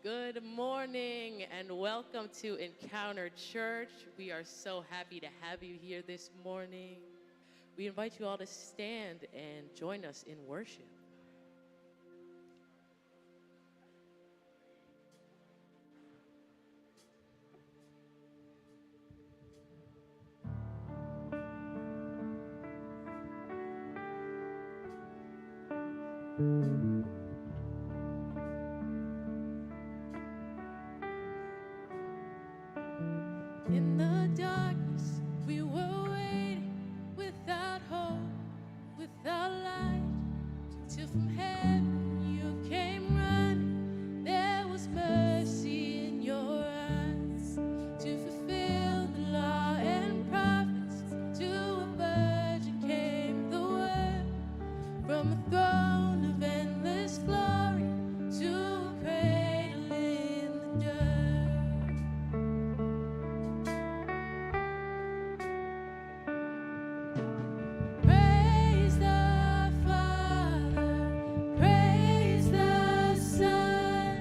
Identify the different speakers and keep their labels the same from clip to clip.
Speaker 1: Good morning and welcome to Encounter Church. We are so happy to have you here this morning. We invite you all to stand and join us in worship. In the darkness, we were waiting without hope, without light, till from heaven you came running. There was mercy in your eyes to fulfill the law and prophets. To a virgin came the word from a throne of endless glory to a cradle in the dirt. Praise the Father, praise the Son,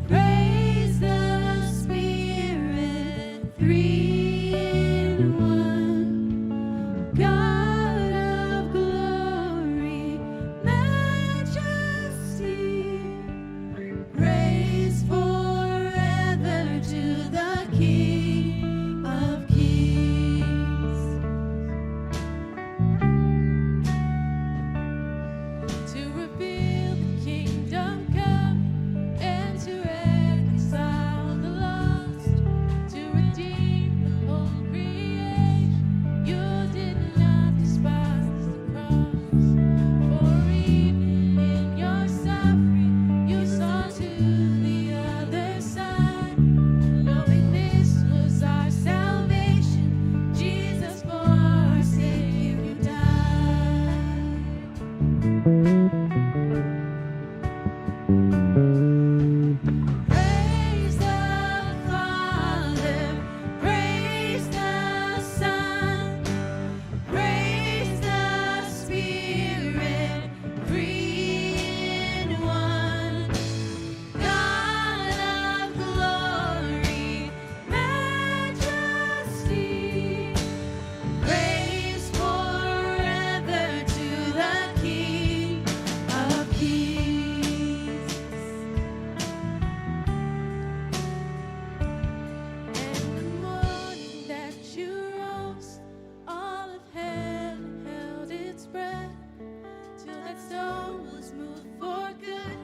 Speaker 1: praise the Spirit, three in one. God of glory, majesty, praise forever to the King of Kings. To reveal the kingdom come and to reconcile the lost, to redeem the whole creation. You did not despise the cross, for even in your suffering you saw to the other side, knowing this was our salvation. Jesus, for our sake you died. Praise the Father, praise the Son, praise the Spirit, three in one. God of glory, majesty, praise forever to the King of Kings. And the morning that you rose, all of heaven held its breath, till that stone was moved for good,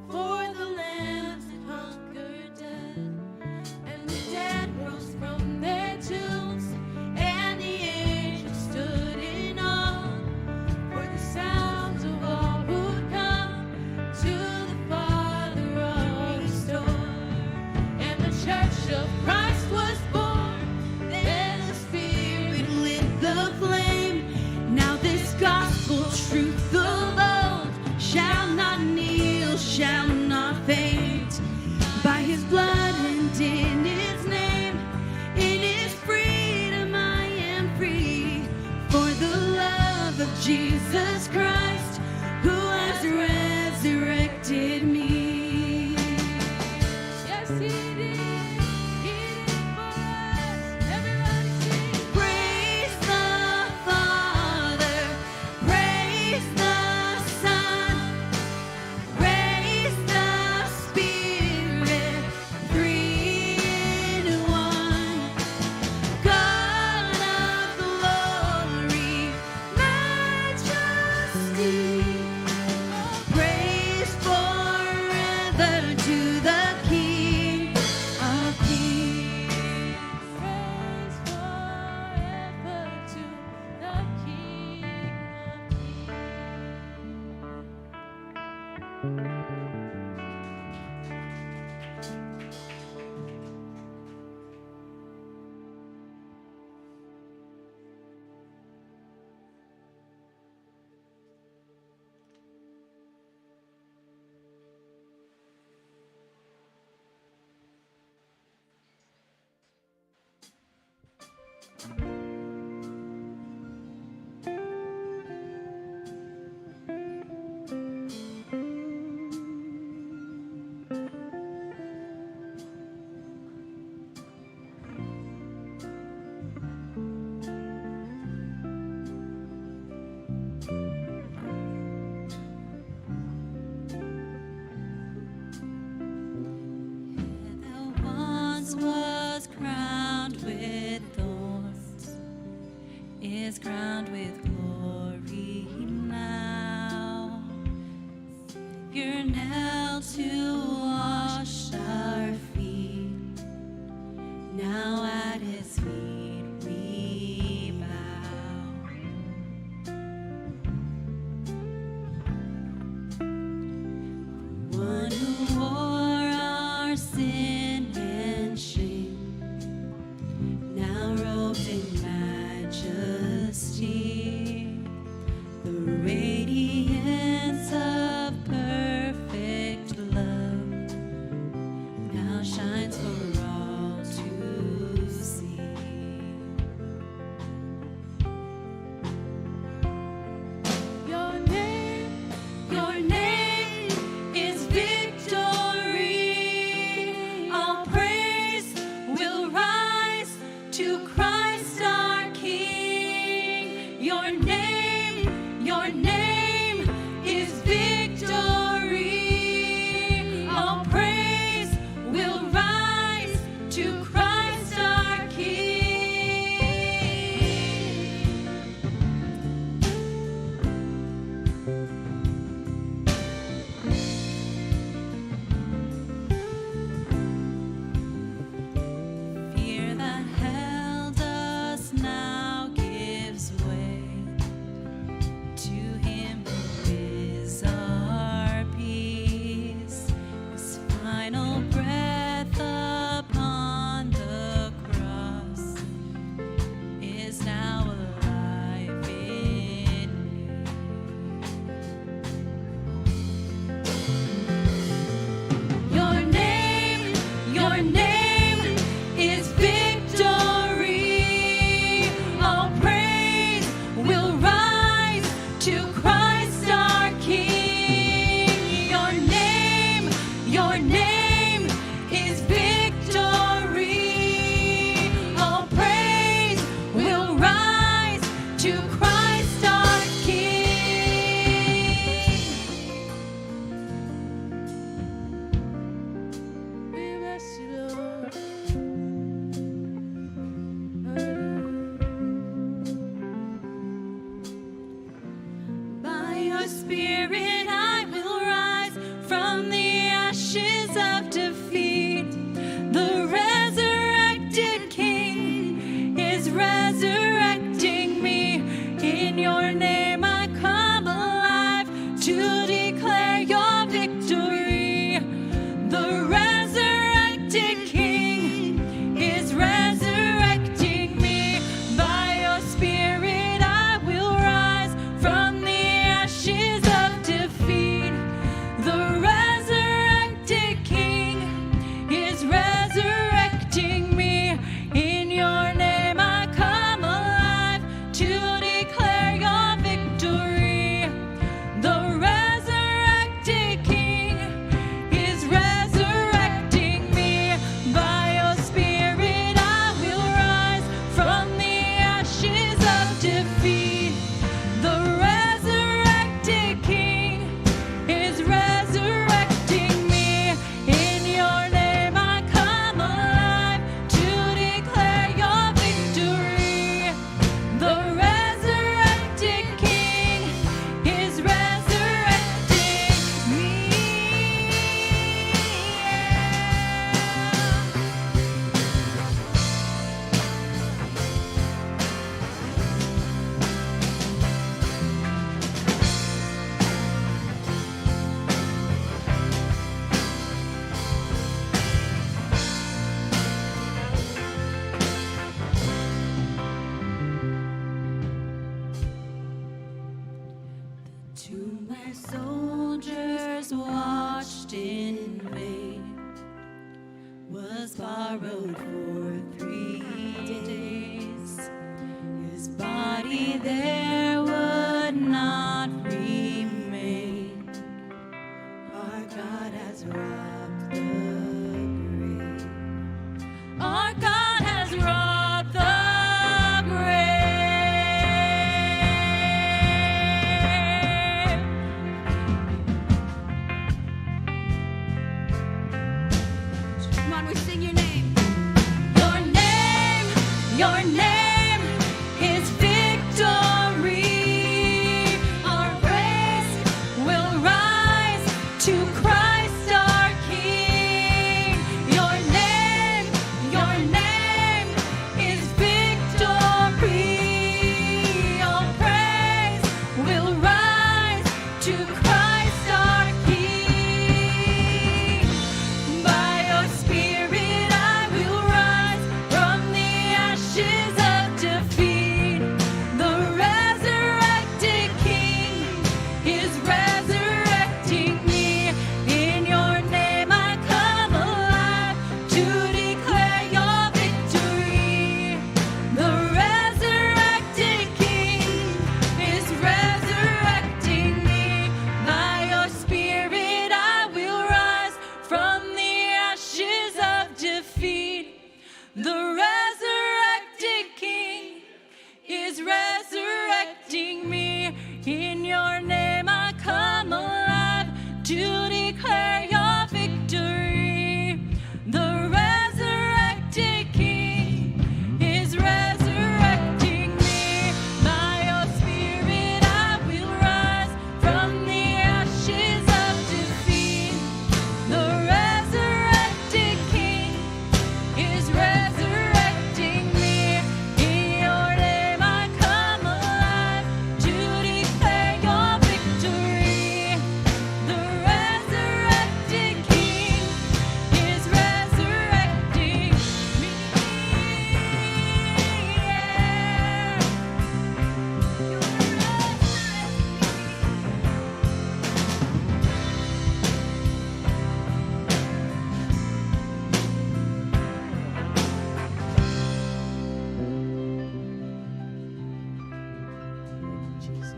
Speaker 1: for the lambs that conquered death. And the dead rose from their tombs, and the angels stood in awe, for the sounds of all who'd come to the Father all restored. And the church of Christ was born, then the Spirit lit the flame. Now this gospel truth of old shall not kneel, shall not faint. By his blood and in his name, in his freedom I am free. For the love of Jesus Christ, who has resurrected me. Yes, he did. He did it for us. Everybody sing. Praise the Father, praise the Son, praise the Spirit, three in one. God of glory, majesty, now shines for all to see. Your name is victory. All praise will rise to Christ our King. Your name is victory. All praise will rise to Christ our King. Fear that held us now gives way to Him who is our peace. His final breath upon the cross is now alive in me. Your name is victory. All praise will rise to Christ our King. Your name is victory. All praise will rise to Christ our King. We bless you, Lord. By your Spirit I will rise from the ashes of defeat. The resurrected King is resurrecting me. In your name I come alive to declare your victory. The resurrected King is resurrecting me. By your Spirit I will rise from the ashes of defeat. The resurrected King is resurrecting me. In your name I come alive to declare your victory. The resurrected King is resurrecting me. By your Spirit I will rise from the ashes of defeat. The resurrected King is resurrecting me. In your name I come alive to declare your victory. The resurrected King is resurrecting me. To my soldiers watched in vain was borrowed for 3 days. His body there would not remain. Our God has robbed the grave. Our God has robbed the grave. Come on, we sing your name. Your name is victory. Our praise will rise to Christ our King. Your name is victory. All praise will rise to Christ our King. By your Spirit I will rise from the ashes of defeat. The resurrected King is resurrecting me. In your name I come alive to declare your victory. The resurrected King is resurrecting me. By your Spirit I will rise from the ashes of defeat. The resurrected King is resurrecting me. In your name I come alive to declare your victory. The resurrected King is resurrecting me. Jesus.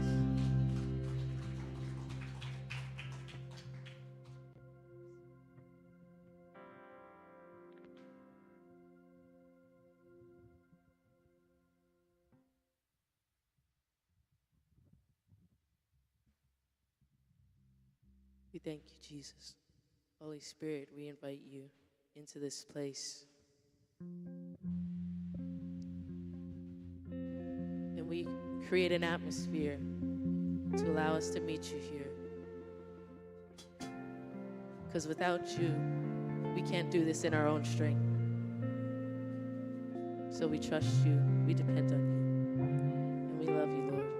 Speaker 1: We thank you, Jesus. Holy Spirit, we invite you into this place. And we create an atmosphere to allow us to meet you here. Because without you, we can't do this in our own strength. So we trust you, we depend on you, and we love you, Lord.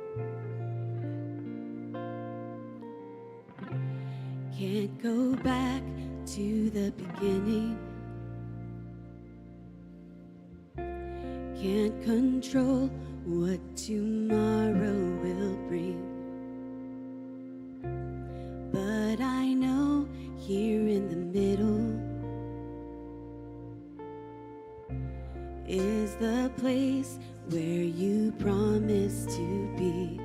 Speaker 2: Can't go back to the beginning. Can't control what tomorrow will bring. But I know here in the middle is the place where you promised to be.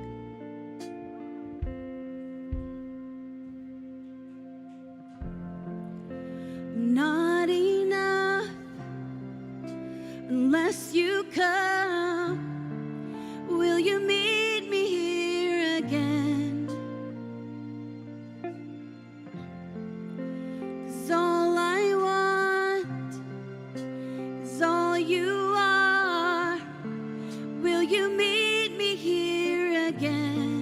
Speaker 2: Not enough unless you come. Will you meet me here again? 'Cause all I want is all you are. Will you meet me here again?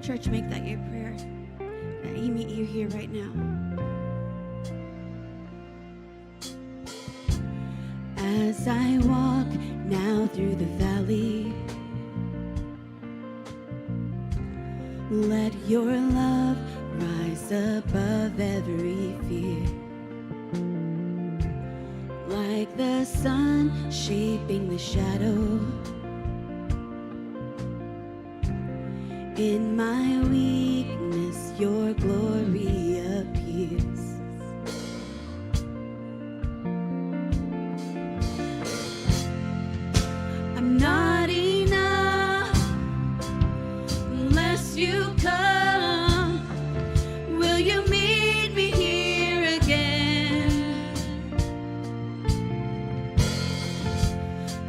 Speaker 2: Church, make that your prayer. That He meet you here right now. As I walk now through the valley, let your love rise above every fear. Like the sun shaping the shadow, in my weakness, your glory appears. I'm not enough unless you come. Will you meet me here again?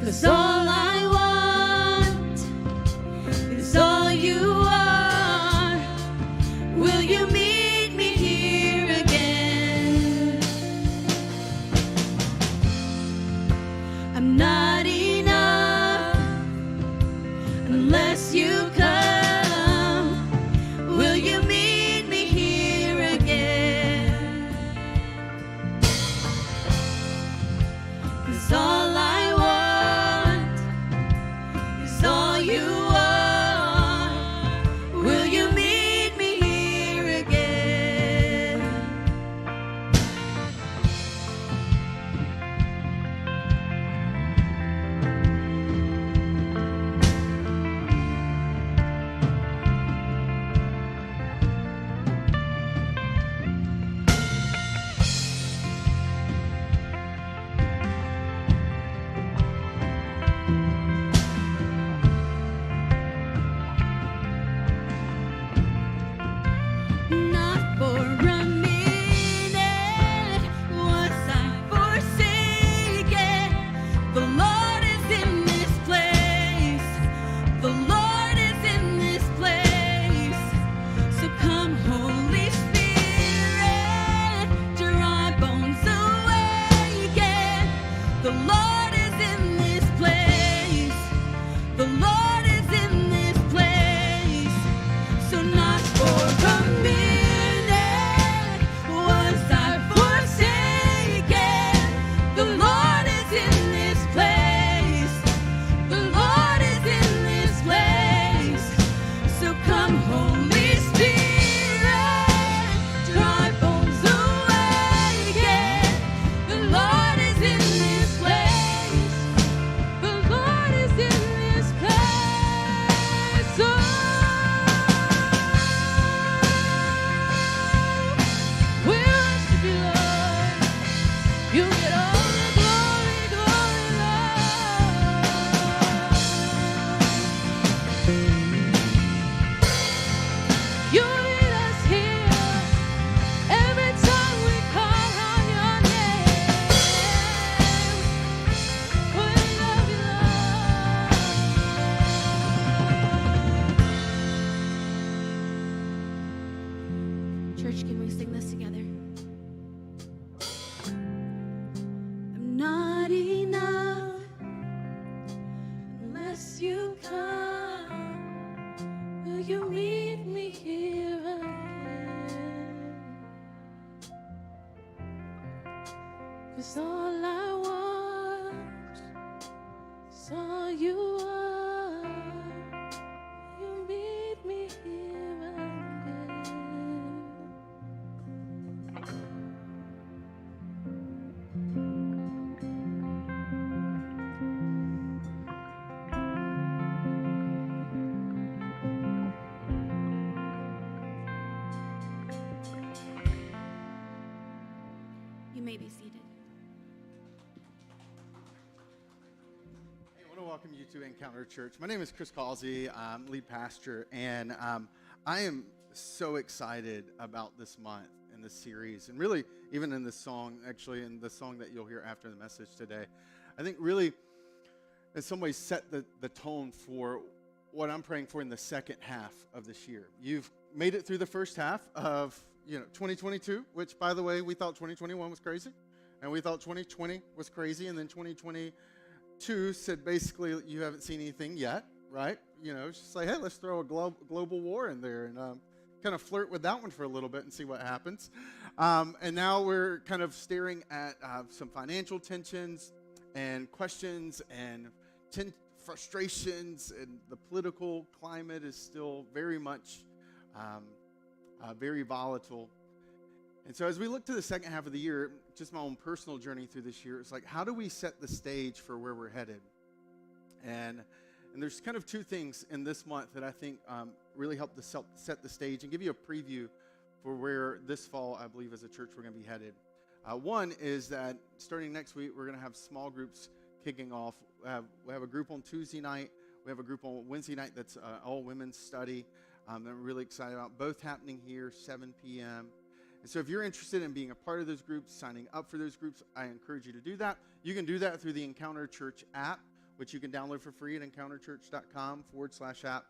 Speaker 2: 'Cause all I want is all you are. Will you meet me here again? I'm not enough unless you come. Will you meet me here again? 'Cause all I want is all you are. Will you meet me here again?
Speaker 1: you meet me here again? 'Cause all I want is all you are. You meet me here again.
Speaker 2: You may be seated.
Speaker 3: Hey, I want to welcome you to Encounter Church. My name is Chris Causey. I'm lead pastor, and I am so excited about this month and this series, and really even in this song, actually in the song that you'll hear after the message today. I think really in some ways set the tone for what I'm praying for in the second half of this year. You've made it through the first half of 2022, which, by the way, we thought 2021 was crazy, and we thought 2020 was crazy, and then 2022 said basically you haven't seen anything yet, right? It's just like, hey, let's throw a global war in there and kind of flirt with that one for a little bit and see what happens. And now we're kind of staring at some financial tensions and questions and frustrations, and the political climate is still very much very volatile. And so as we look to the second half of the year, just my own personal journey through this year, it's like, how do we set the stage for where we're headed? And there's kind of two things in this month that I think really help to set the stage and give you a preview for where this fall, I believe, as a church, we're going to be headed. One is that starting next week, we're going to have small groups kicking off. We have a group on Tuesday night. We have a group on Wednesday night that's all women's study. That I'm really excited about. Both happening here, 7 p.m. And so if you're interested in being a part of those groups, signing up for those groups, I encourage you to do that. You can do that through the Encounter Church app, which you can download for free at encounterchurch.com/app,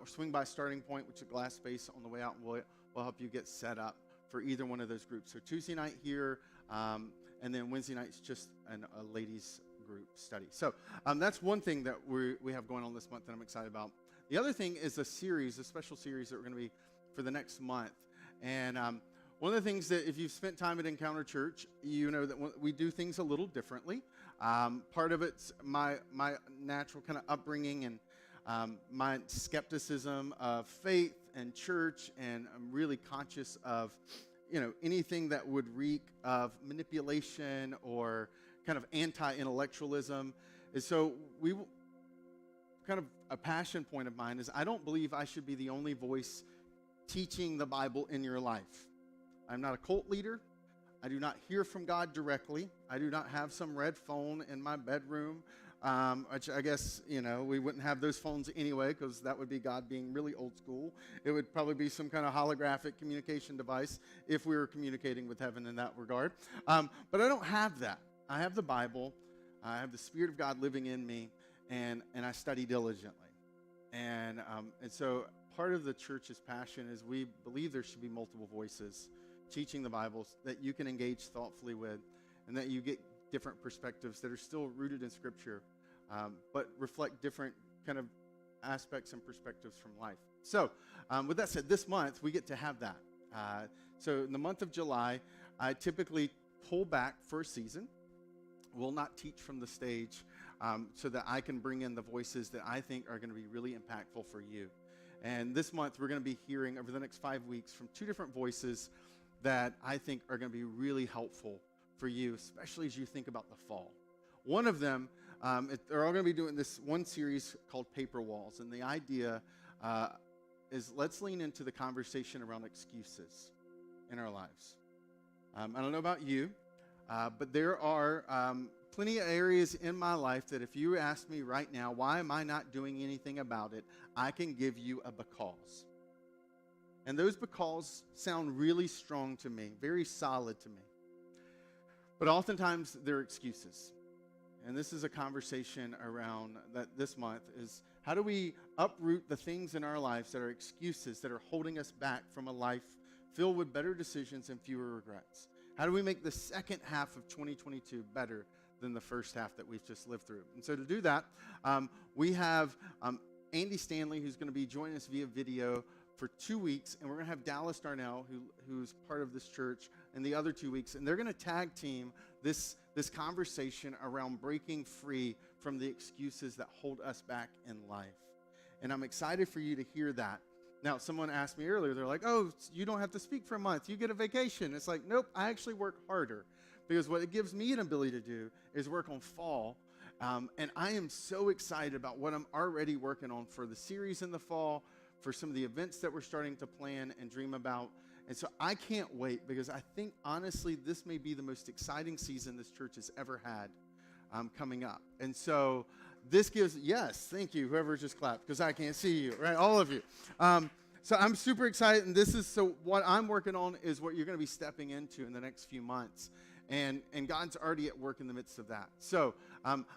Speaker 3: or swing by Starting Point, which is a glass space on the way out, and we'll help you get set up for either one of those groups. So Tuesday night here, and then Wednesday night's just a ladies group study. So that's one thing that we have going on this month that I'm excited about. The other thing is a special series that we're going to be for the next month. And one of the things that if you've spent time at Encounter Church, you know that we do things a little differently. Part of it's my natural kind of upbringing and my skepticism of faith and church, and I'm really conscious of anything that would reek of manipulation or kind of anti-intellectualism. And so kind of a passion point of mine is I don't believe I should be the only voice teaching the Bible in your life. I'm not a cult leader. I do not hear from God directly. I do not have some red phone in my bedroom, which I guess, we wouldn't have those phones anyway, because that would be God being really old school. It would probably be some kind of holographic communication device if we were communicating with heaven in that regard. But I don't have that. I have the Bible. I have the Spirit of God living in me, and I study diligently. And so part of the church's passion is we believe there should be multiple voices teaching the Bible that you can engage thoughtfully with, and that you get different perspectives that are still rooted in Scripture, but reflect different kind of aspects and perspectives from life. So with that said, this month we get to have that. So in the month of July, I typically pull back for a season. Will not teach from the stage, so that I can bring in the voices that I think are going to be really impactful for you. And this month, we're going to be hearing over the next 5 weeks from two different voices that I think are going to be really helpful for you, especially as you think about the fall. One of them, they're all going to be doing this one series called Paper Walls. And the idea is let's lean into the conversation around excuses in our lives. I don't know about you, but there are plenty of areas in my life that if you ask me right now, why am I not doing anything about it, I can give you a because. And those because sound really strong to me, very solid to me. But oftentimes they're excuses. And this is a conversation around that this month is how do we uproot the things in our lives that are excuses that are holding us back from a life filled with better decisions and fewer regrets? How do we make the second half of 2022 better than the first half that we've just lived through? And so to do that, we have Andy Stanley, who's going to be joining us via video for 2 weeks, and we're going to have Dallas Darnell, who's part of this church, in the other 2 weeks, and they're going to tag team this conversation around breaking free from the excuses that hold us back in life. And I'm excited for you to hear that. Now, someone asked me earlier, they're like, oh, you don't have to speak for a month. You get a vacation. It's like, nope, I actually work harder, because what it gives me an ability to do is work on fall. And I am so excited about what I'm already working on for the series in the fall, for some of the events that we're starting to plan and dream about. And so I can't wait, because I think, honestly, this may be the most exciting season this church has ever had coming up. And so this gives, yes, thank you, whoever just clapped, because I can't see you, right? All of you. So I'm super excited, and so what I'm working on is what you're going to be stepping into in the next few months. And God's already at work in the midst of that. So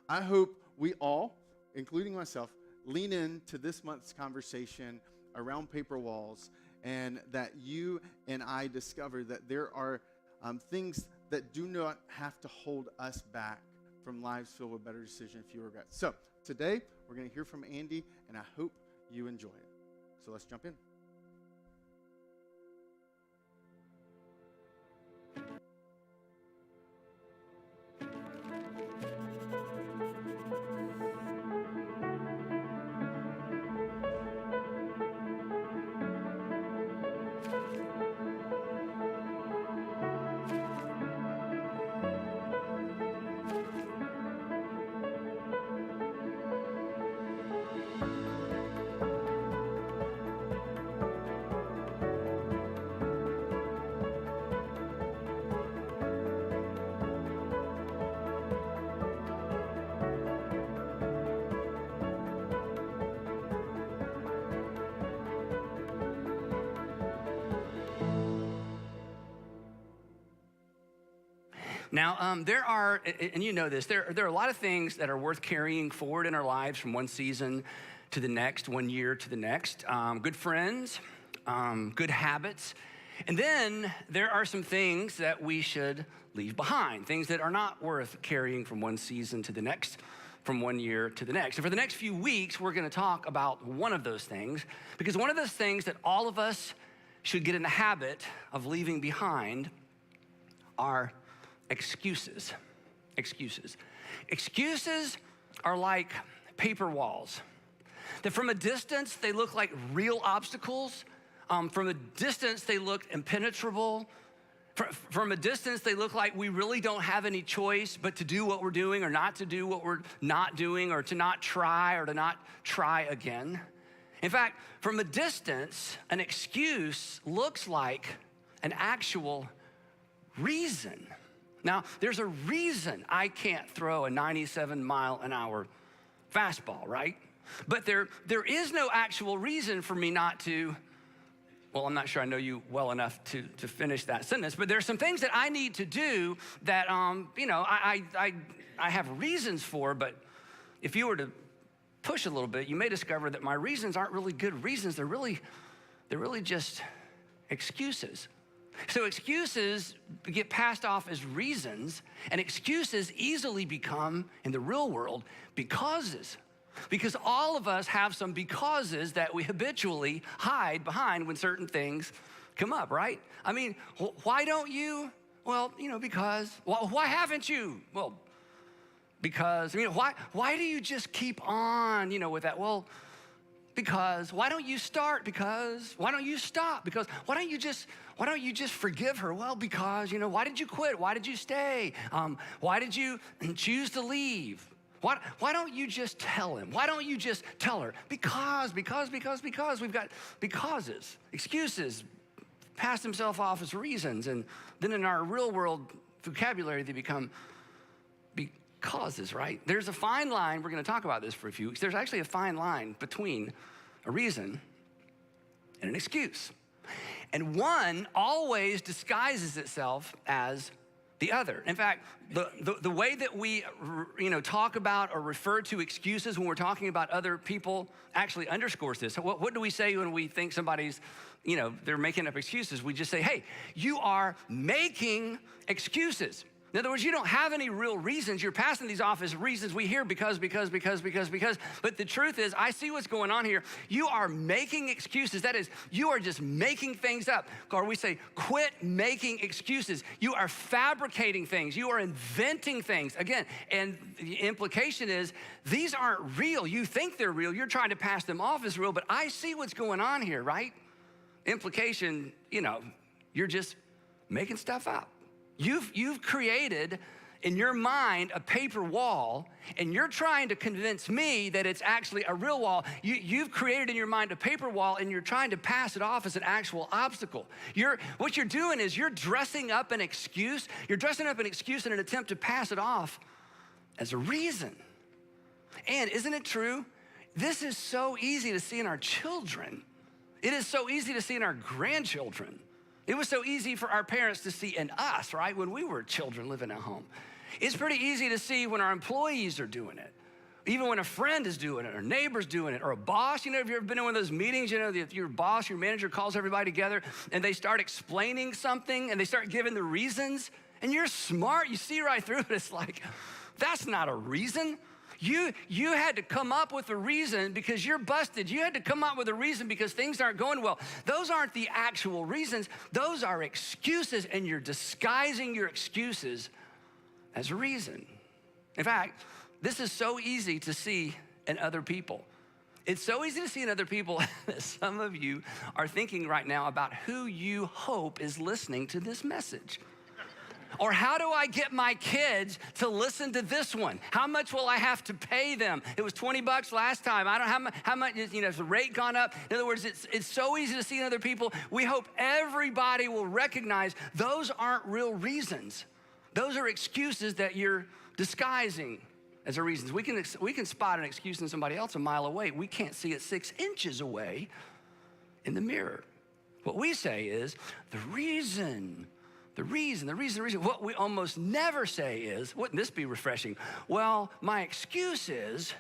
Speaker 3: I hope we all, including myself, lean into this month's conversation around paper walls, and that you and I discover that there are things that do not have to hold us back from lives filled with better decisions, fewer regrets. So today, we're going to hear from Andy, and I hope you enjoy it. So let's jump in.
Speaker 4: Now, there are, and you know this, there are a lot of things that are worth carrying forward in our lives from one season to the next, 1 year to the next. Good friends, good habits. And then there are some things that we should leave behind, things that are not worth carrying from one season to the next, from 1 year to the next. And for the next few weeks, we're going to talk about one of those things, because one of those things that all of us should get in the habit of leaving behind are excuses. Excuses are like paper walls, that from a distance, they look like real obstacles. From a distance, they look impenetrable. From a distance, they look like we really don't have any choice but to do what we're doing or not to do what we're not doing, or to not try or to not try again. In fact, from a distance, an excuse looks like an actual reason. Now, there's a reason I can't throw a 97-mile-an-hour fastball, right? But there is no actual reason for me not to. Well, I'm not sure I know you well enough to finish that sentence, but there's some things that I need to do that, I have reasons for, but if you were to push a little bit, you may discover that my reasons aren't really good reasons. They're really just excuses. So excuses get passed off as reasons, and excuses easily become, in the real world, becauses. Because all of us have some becauses that we habitually hide behind when certain things come up, right? I mean, why don't you? Well, because. Well, why haven't you? Well, because. Why do you just keep on, with that? Well, because. Why don't you start? Because. Why don't you stop? Because. Why don't you just forgive her? Well, because, why did you quit? Why did you stay? Why did you choose to leave? Why don't you just tell him? Why don't you just tell her? Because. We've got becauses, excuses, pass themselves off as reasons. And then in our real world vocabulary, they become becauses, right? There's a fine line. We're going to talk about this for a few weeks. There's actually a fine line between a reason and an excuse. And one always disguises itself as the other. In fact, the way that we talk about or refer to excuses when we're talking about other people actually underscores this. So what do we say when we think somebody's, they're making up excuses? We just say, hey, you are making excuses. In other words, you don't have any real reasons. You're passing these off as reasons we hear because. But the truth is, I see what's going on here. You are making excuses. That is, you are just making things up. Or we say, quit making excuses. You are fabricating things. You are inventing things. Again, and the implication is, these aren't real. You think they're real. You're trying to pass them off as real, but I see what's going on here, right? Implication, you're just making stuff up. You've created in your mind a paper wall, and you're trying to convince me that it's actually a real wall. You've created in your mind a paper wall, and you're trying to pass it off as an actual obstacle. What you're doing is you're dressing up an excuse. You're dressing up an excuse in an attempt to pass it off as a reason. And isn't it true? This is so easy to see in our children. It is so easy to see in our grandchildren. It was so easy for our parents to see in us, right, when we were children living at home. It's pretty easy to see when our employees are doing it, even when a friend is doing it, or a neighbor's doing it, or a boss. Have you ever been in one of those meetings, your boss, your manager calls everybody together, and they start explaining something, and they start giving the reasons, and you're smart, you see right through it. It's like, that's not a reason. You had to come up with a reason because you're busted. You had to come up with a reason because things aren't going well. Those aren't the actual reasons. Those are excuses, and you're disguising your excuses as a reason. In fact, this is so easy to see in other people. It's so easy to see in other people that some of you are thinking right now about who you hope is listening to this message. Or how do I get my kids to listen to this one? How much will I have to pay them? It was $20 last time. I don't know how much, has the rate gone up? In other words, it's so easy to see in other people. We hope everybody will recognize those aren't real reasons. Those are excuses that you're disguising as a reason. We can spot an excuse in somebody else a mile away. We can't see it 6 inches away in the mirror. What we say is the reason. What we almost never say is, wouldn't this be refreshing? Well, my excuse is.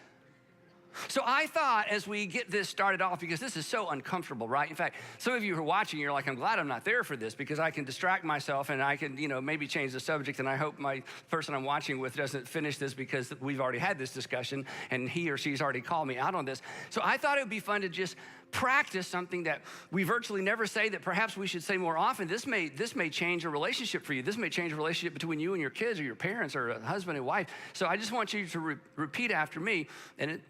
Speaker 4: So I thought as we get this started off, because this is so uncomfortable, right? In fact, some of you who are watching, you're like, I'm glad I'm not there for this because I can distract myself and I can, maybe change the subject, and I hope my person I'm watching with doesn't finish this because we've already had this discussion and he or she's already called me out on this. So I thought it would be fun to just practice something that we virtually never say that perhaps we should say more often. This may change a relationship for you. This may change a relationship between you and your kids or your parents or a husband and wife. So I just want you to repeat after me, and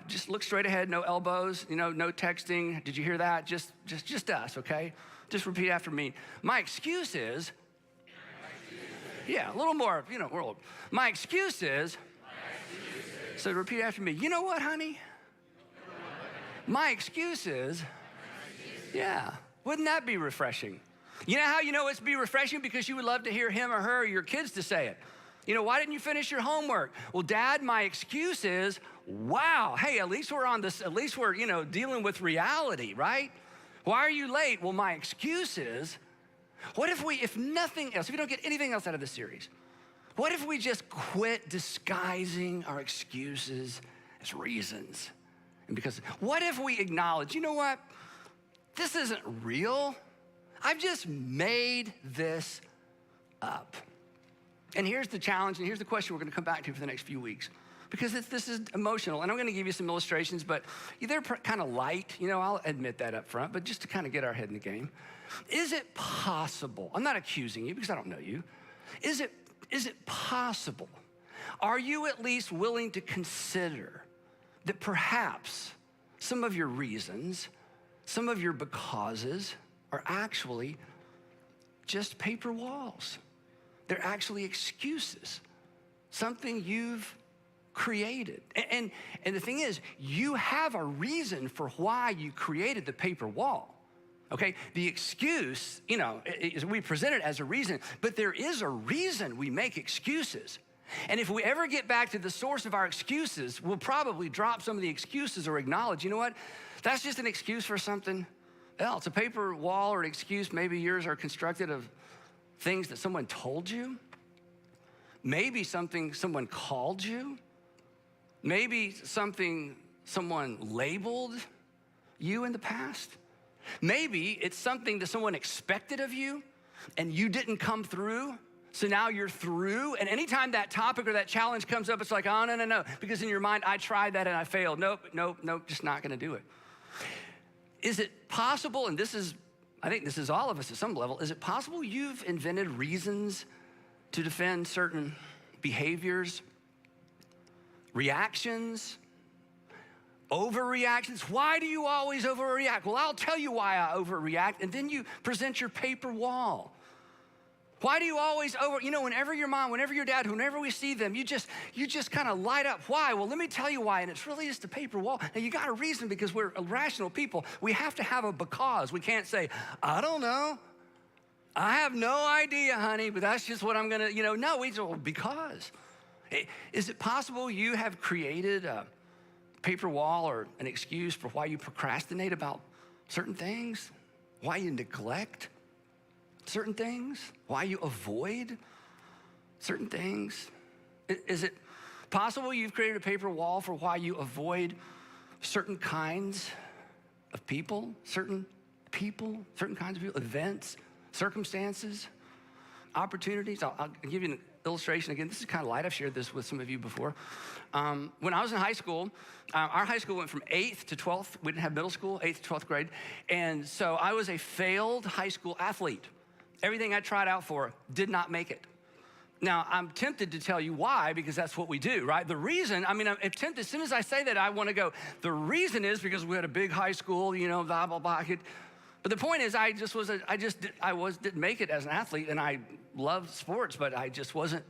Speaker 4: just look straight ahead, no elbows, no texting. Did you hear that? Just us, okay? Just repeat after me. My excuse is. Yeah, a little more, we're old. My excuse is. So repeat after me. You know what, honey? My excuse is, yeah, wouldn't that be refreshing? You know how you know it's be refreshing? Because you would love to hear him or her or your kids to say it. Why didn't you finish your homework? Well, Dad, my excuse is, wow, hey, at least we're dealing with reality, right? Why are you late? Well, my excuse is, what if nothing else, if you don't get anything else out of this series, what if we just quit disguising our excuses as reasons? Because what if we acknowledge, you know what? This isn't real. I've just made this up. And here's the challenge, and here's the question we're going to come back to for the next few weeks. Because this is emotional, and I'm going to give you some illustrations, but they're kind of light. I'll admit that up front, but just to kind of get our head in the game. Is it possible? I'm not accusing you because I don't know you. Is it possible? Are you at least willing to consider that perhaps some of your reasons, some of your becauses are actually just paper walls? They're actually excuses, something you've created. And the thing is, you have a reason for why you created the paper wall, okay? The excuse, we present it as a reason, but there is a reason we make excuses. And if we ever get back to the source of our excuses, we'll probably drop some of the excuses or acknowledge, you know what? That's just an excuse for something else. A paper wall or an excuse, maybe yours are constructed of things that someone told you. Maybe something someone called you. Maybe something someone labeled you in the past. Maybe it's something that someone expected of you and you didn't come through. So now you're through, and anytime that topic or that challenge comes up, it's like, oh, no, because in your mind, I tried that and I failed. Nope, just not gonna do it. Is it possible, and I think this is all of us at some level, is it possible you've invented reasons to defend certain behaviors, reactions, overreactions? Why do you always overreact? Well, I'll tell you why I overreact, and then you present your paper wall. Why do you always whenever your mom, whenever your dad, whenever we see them, you just kind of light up. Why? Well, let me tell you why, and it's really just a paper wall. Now, you got a reason because we're rational people. We have to have a because. We can't say, I don't know. I have no idea, honey, but that's just what I'm gonna, no, we just, because. Is it possible you have created a paper wall or an excuse for why you procrastinate about certain things, why you neglect certain things, why you avoid certain things? Is it possible you've created a paper wall for why you avoid certain kinds of people, certain kinds of people, events, circumstances, opportunities? I'll give you an illustration again. This is kind of light. I've shared this with some of you before. When I was in high school, our high school went from 8th to 12th. We didn't have middle school, 8th to 12th grade. And so I was a failed high school athlete. Everything I tried out for did not make it. Now, I'm tempted to tell you why, because that's what we do, right? The reason, I'm tempted, as soon as I say that, I want to go, the reason is because we had a big high school, blah, blah, blah. But the point is, I didn't make it as an athlete, and I loved sports, but I just wasn't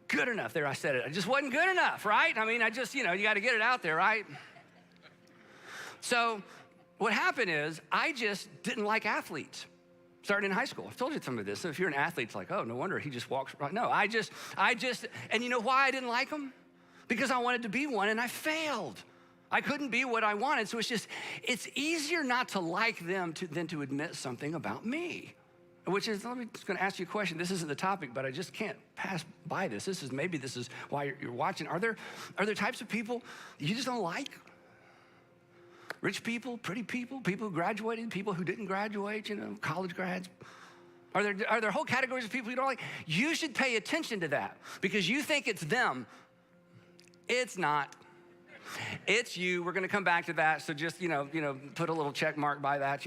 Speaker 4: good enough. There, I said it. I just wasn't good enough, right? you got to get it out there, right? So what happened is, I just didn't like athletes. Starting in high school. I've told you some of this. So if you're an athlete, it's like, oh, no wonder he just walks right. No, I just, and you know why I didn't like them? Because I wanted to be one and I failed. I couldn't be what I wanted. So it's easier not to like them than to admit something about me. Which is, I'm just gonna ask you a question. This isn't the topic, but I just can't pass by this. This is why you're watching. Are there types of people you just don't like? Rich people, pretty people, people who graduated, people who didn't graduate, college grads. Are there whole categories of people you don't like? You should pay attention to that because you think it's them. It's not. It's you. We're going to come back to that. So just, put a little check mark by that,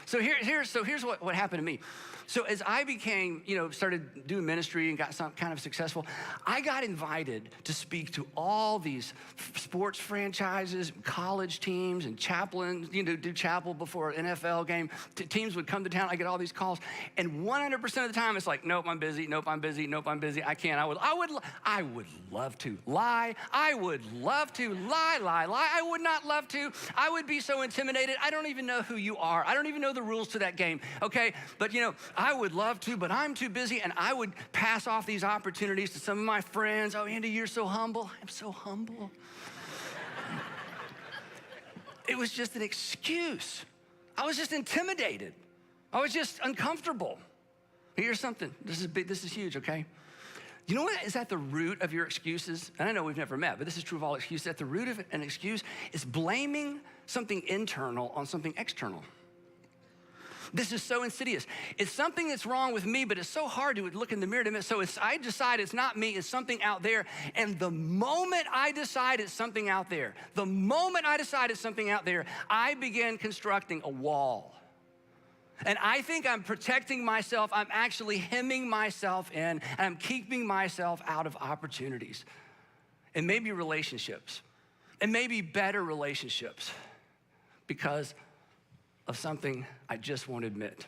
Speaker 4: So here's what happened to me. So as I became, started doing ministry and got some kind of successful, I got invited to speak to all these sports franchises, college teams, and chaplains, do chapel before an NFL game. Teams would come to town. I get all these calls, and 100% of the time it's like, nope, I'm busy. Nope, I'm busy. Nope, I'm busy. I can't. I would love to lie. I would love to lie. I would not love to. I would be so intimidated. I don't even know who you are. I don't even know the rules to that game. Okay, but I would love to, but I'm too busy, and I would pass off these opportunities to some of my friends. Oh, Andy, you're so humble. I'm so humble. It was just an excuse. I was just intimidated. I was just uncomfortable. Here's something. This is big. This is huge, okay? You know what is at the root of your excuses? And I know we've never met, but this is true of all excuses. At the root of an excuse is blaming something internal on something external. This is so insidious. It's something that's wrong with me, but it's so hard to look in the mirror to admit. So I decide it's not me, it's something out there. And the moment I decide it's something out there, I begin constructing a wall. And I think I'm protecting myself. I'm actually hemming myself in, and I'm keeping myself out of opportunities. And maybe relationships, and maybe better relationships, because of something I just won't admit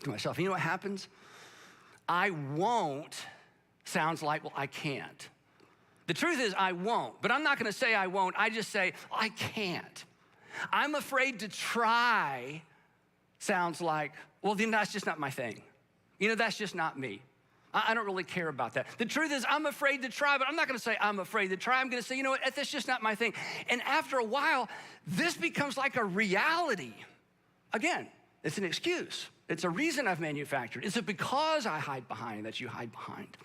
Speaker 4: to myself. You know what happens? I won't sounds like, well, I can't. The truth is I won't, but I'm not gonna say I won't. I just say, I can't. I'm afraid to try sounds like, well, then that's just not my thing. That's just not me. I don't really care about that. The truth is I'm afraid to try, but I'm not gonna say I'm afraid to try. I'm gonna say, you know what, that's just not my thing. And after a while, this becomes like a reality. Again, it's an excuse. It's a reason I've manufactured. It's a because I hide behind that you hide behind.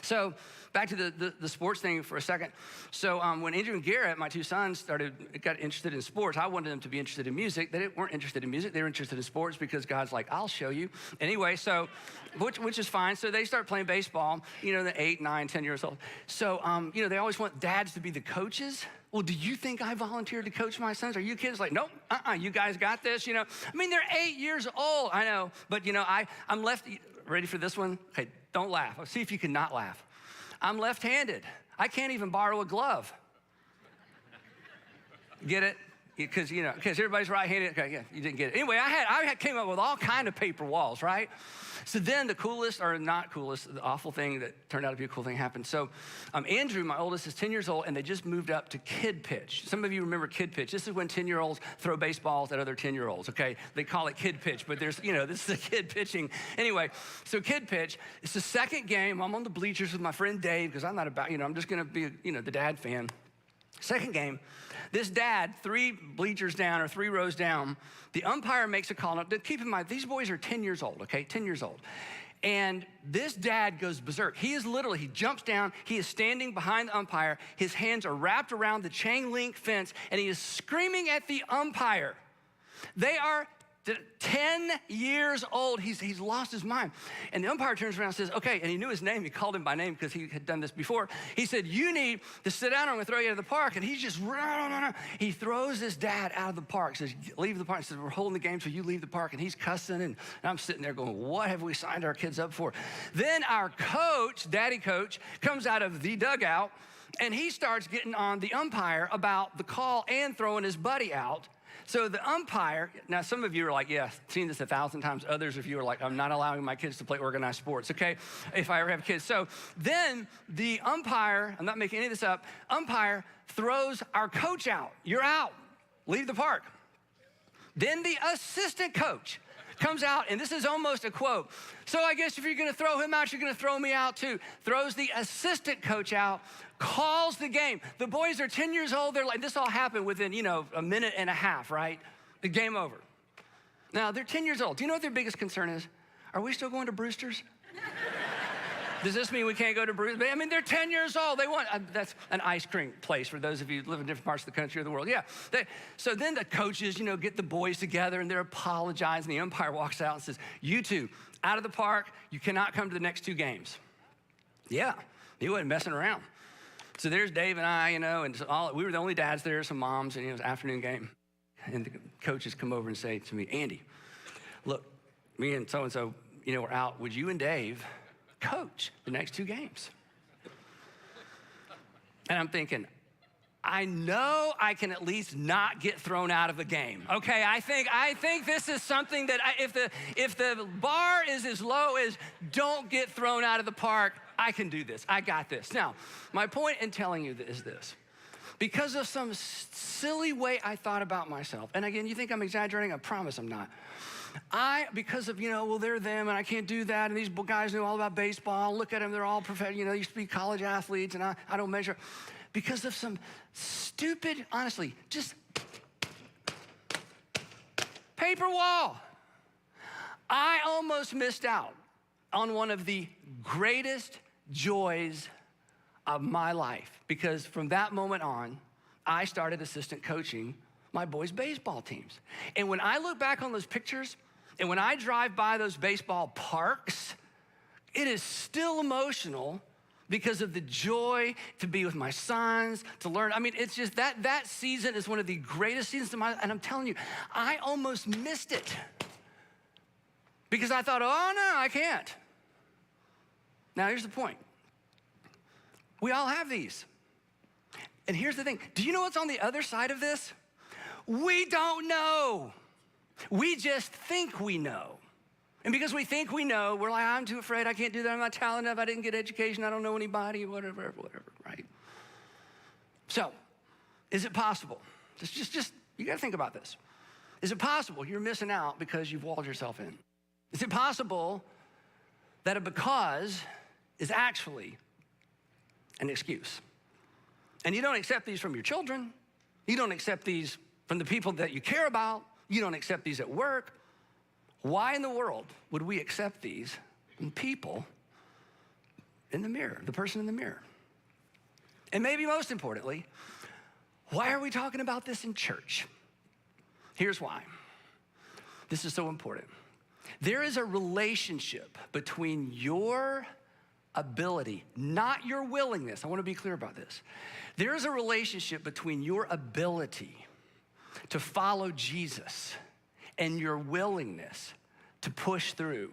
Speaker 4: So back to the sports thing for a second. So when Andrew and Garrett, my two sons, got interested in sports, I wanted them to be interested in music. They weren't interested in music. They were interested in sports because God's like, I'll show you. Anyway, so, which is fine. So they start playing baseball, they're 8, 9, 10 years old. So, they always want dads to be the coaches. Well, do you think I volunteered to coach my sons? Are you kids like, nope, you guys got this, they're 8 years old, I know. But, I'm left, ready for this one? Okay, don't laugh. I'll see if you can not laugh. I'm left-handed. I can't even borrow a glove. Get it? Because everybody's right-handed. Okay, yeah, you didn't get it. Anyway, I came up with all kind of paper walls, right? So then the coolest, or not coolest, the awful thing that turned out to be a cool thing happened. So Andrew, my oldest, is 10 years old, and they just moved up to kid pitch. Some of you remember kid pitch. This is when 10-year-olds throw baseballs at other 10-year-olds, okay? They call it kid pitch, but there's, this is a kid pitching. Anyway, so kid pitch, it's the second game. I'm on the bleachers with my friend Dave, because I'm not about, I'm just going to be, the dad fan. Second game, this dad, 3 bleachers down or 3 rows down, the umpire makes a call. Now, keep in mind, these boys are 10 years old, okay? 10 years old. And this dad goes berserk. He jumps down. He is standing behind the umpire. His hands are wrapped around the chain link fence, and he is screaming at the umpire. They are 10 years old. He's lost his mind. And the umpire turns around and says, okay, and he knew his name. He called him by name because he had done this before. He said, you need to sit down, or I'm going to throw you out of the park. And he's just, he throws his dad out of the park, says, leave the park. He says, we're holding the game, so you leave the park. And he's cussing, and I'm sitting there going, what have we signed our kids up for? Then our coach, daddy coach, comes out of the dugout, and he starts getting on the umpire about the call and throwing his buddy out. So the umpire, now some of you are like, yeah, seen this 1,000 times. Others of you are like, I'm not allowing my kids to play organized sports, okay? If I ever have kids. So then the umpire, I'm not making any of this up, umpire throws our coach out. You're out. Leave the park. Then the assistant coach comes out, and this is almost a quote. So I guess if you're going to throw him out, you're going to throw me out too. Throws the assistant coach out, calls the game. The boys are 10 years old. They're like, this all happened within, a minute and a half, right? The game over. Now, they're 10 years old. Do you know what their biggest concern is? Are we still going to Brewster's? Does this mean we can't go to Brewster's? They're 10 years old. They want, that's an ice cream place for those of you who live in different parts of the country or the world. Yeah. So then the coaches, get the boys together, and they're apologizing. The umpire walks out and says, you two, out of the park. You cannot come to the next 2 games. Yeah, he wasn't messing around. So there's Dave and I, and we were the only dads there, some moms, and it was an afternoon game. And the coaches come over and say to me, Andy, look, me and so-and-so, we're out. Would you and Dave coach the next 2 games? And I'm thinking, I know I can at least not get thrown out of the game. Okay, I think this is something that if the bar is as low as don't get thrown out of the park, I can do this. I got this. Now, my point in telling you is this. Because of some silly way I thought about myself, and again, you think I'm exaggerating? I promise I'm not. Because of, they're them, and I can't do that, and these guys know all about baseball. Look at them, they're all professional, they used to be college athletes, and I don't measure. Because of some stupid, honestly, just paper wall, I almost missed out on one of the greatest joys of my life, because from that moment on, I started assistant coaching my boys' baseball teams. And when I look back on those pictures, and when I drive by those baseball parks, it is still emotional because of the joy to be with my sons, to learn. It's just that season is one of the greatest seasons of my life. And I'm telling you, I almost missed it because I thought, oh no, I can't. Now here's the point. We all have these. And here's the thing. Do you know what's on the other side of this? We don't know. We just think we know. And because we think we know, we're like, I'm too afraid, I can't do that, I'm not talented enough, I didn't get education, I don't know anybody, whatever, right? So, is it possible? Just you gotta think about this. Is it possible you're missing out because you've walled yourself in? Is it possible that a because is actually an excuse? And you don't accept these from your children, you don't accept these from the people that you care about, you don't accept these at work. Why in the world would we accept these from people in the mirror, the person in the mirror. And maybe most importantly, why are we talking about this in church? Here's why. This is so important. There is a relationship between your ability, not your willingness. I want to be clear about this. There is a relationship between your ability to follow Jesus and your willingness to push through